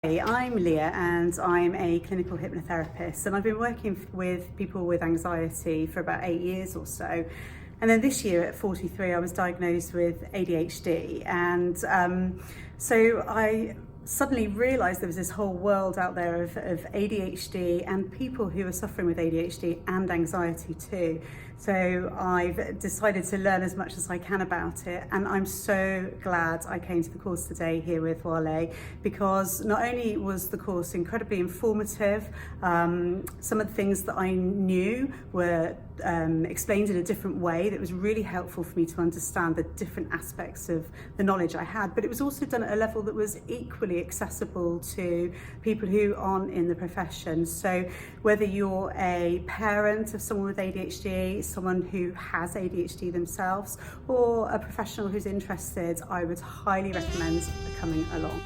Hey, I'm Leah and I'm a clinical hypnotherapist, and I've been working with people with anxiety for about 8 years or so. And then this year at 43 I was diagnosed with ADHD, and so I suddenly realised there was this whole world out there of ADHD and people who are suffering with ADHD and anxiety too. So I've decided to learn as much as I can about it, and I'm so glad I came to the course today here with Wale, because not only was the course incredibly informative, some of the things that I knew were explained in a different way that was really helpful for me to understand the different aspects of the knowledge I had, but it was also done at a level that was equally accessible to people who aren't in the profession. So whether you're a parent of someone with ADHD, someone who has ADHD themselves, or a professional who's interested, I would highly recommend coming along.